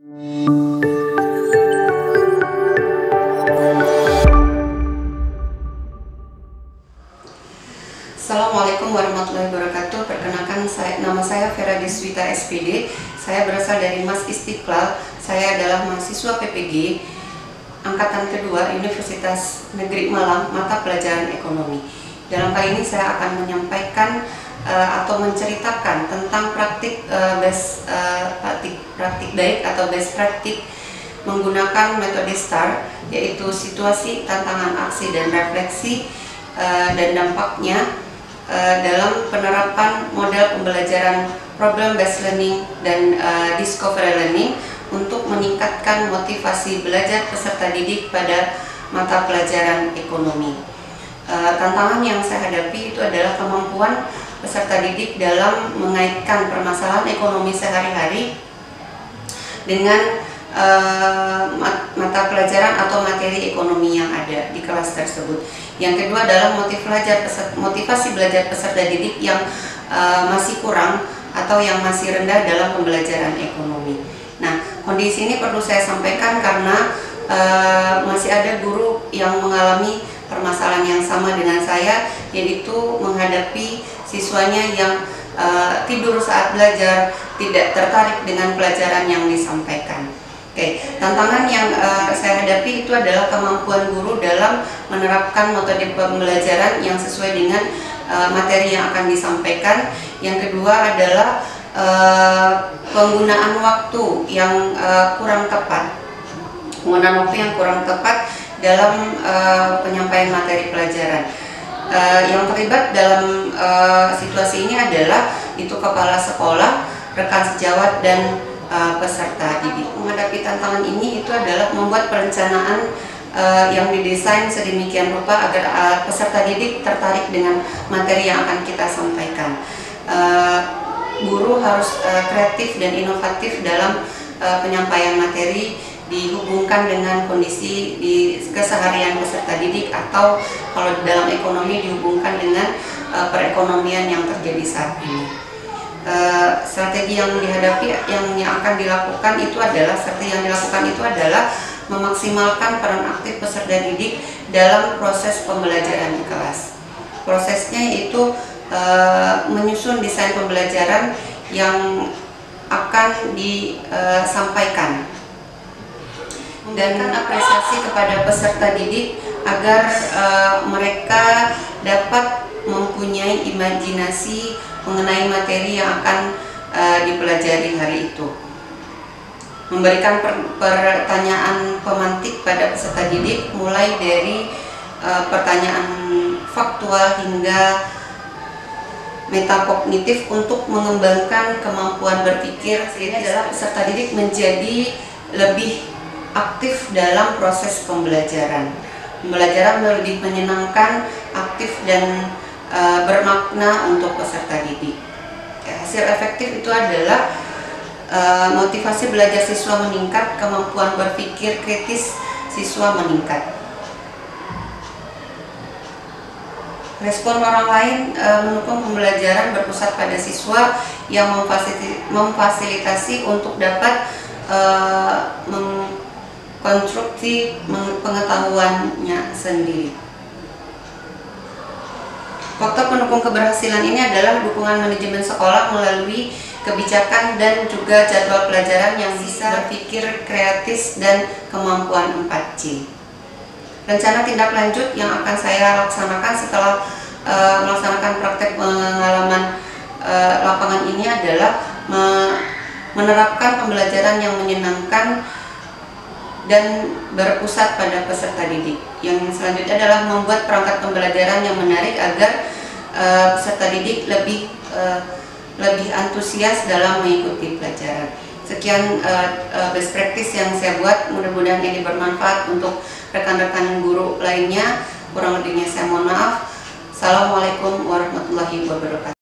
Assalamualaikum warahmatullahi wabarakatuh. Perkenalkan, nama saya Vera Deswita SPD. Saya berasal dari Mas Istiqlal. Saya adalah mahasiswa PPG Angkatan Kedua Universitas Negeri Malang, mata pelajaran ekonomi. Dalam kali ini saya akan menyampaikan atau menceritakan tentang praktik baik atau best praktik menggunakan metode STAR, yaitu situasi, tantangan, aksi, dan refleksi, dan dampaknya dalam penerapan model pembelajaran problem based learning dan discovery learning untuk meningkatkan motivasi belajar peserta didik pada mata pelajaran ekonomi. Tantangan yang saya hadapi itu adalah kemampuan peserta didik dalam mengaitkan permasalahan ekonomi sehari-hari dengan mata pelajaran atau materi ekonomi yang ada di kelas tersebut. Yang kedua adalah motivasi belajar peserta didik yang masih kurang atau yang masih rendah dalam pembelajaran ekonomi. Nah, kondisi ini perlu saya sampaikan karena masih ada guru yang mengalami permasalahan yang sama dengan saya, yaitu menghadapi siswanya yang tidur saat belajar, tidak tertarik dengan pelajaran yang disampaikan. Oke, tantangan yang saya hadapi itu adalah kemampuan guru dalam menerapkan metode pembelajaran yang sesuai dengan materi yang akan disampaikan. Yang kedua adalah penggunaan waktu yang kurang tepat, dalam penyampaian materi pelajaran. Yang terlibat dalam situasi ini adalah itu kepala sekolah, rekan sejawat, dan peserta didik. Menghadapi tantangan ini itu adalah membuat perencanaan yang didesain sedemikian rupa agar peserta didik tertarik dengan materi yang akan kita sampaikan. Guru harus kreatif dan inovatif dalam penyampaian materi, dihubungkan dengan kondisi di keseharian peserta didik, atau kalau dalam ekonomi dihubungkan dengan perekonomian yang terjadi saat ini. Strategi yang dihadapi yang akan dilakukan itu adalah memaksimalkan peran aktif peserta didik dalam proses pembelajaran di kelas. Prosesnya itu menyusun desain pembelajaran yang akan disampaikan, dan apresiasi kepada peserta didik agar mereka dapat mempunyai imajinasi mengenai materi yang akan dipelajari hari itu. Memberikan pertanyaan pemantik pada peserta didik, mulai dari pertanyaan faktual hingga metakognitif untuk mengembangkan kemampuan berpikir. Ini adalah peserta didik menjadi lebih aktif dalam proses pembelajaran. Pembelajaran lebih menyenangkan, aktif, dan bermakna untuk peserta didik. Hasil efektif itu adalah motivasi belajar siswa meningkat, kemampuan berpikir kritis siswa meningkat. Respon orang lain mendukung pembelajaran berpusat pada siswa yang memfasilitasi untuk dapat mengkonstruksi pengetahuannya sendiri. Faktor pendukung keberhasilan ini adalah dukungan manajemen sekolah melalui kebijakan dan juga jadwal pelajaran yang bisa berpikir kreatif dan kemampuan 4C. Rencana tindak lanjut yang akan saya laksanakan setelah melaksanakan praktek pengalaman lapangan ini adalah menerapkan pembelajaran yang menyenangkan dan berpusat pada peserta didik. Yang selanjutnya adalah membuat perangkat pembelajaran yang menarik agar peserta didik lebih antusias dalam mengikuti pelajaran. Sekian best practice yang saya buat, mudah-mudahan ini bermanfaat untuk rekan-rekan guru lainnya. Kurang lebihnya saya mohon maaf. Assalamualaikum warahmatullahi wabarakatuh.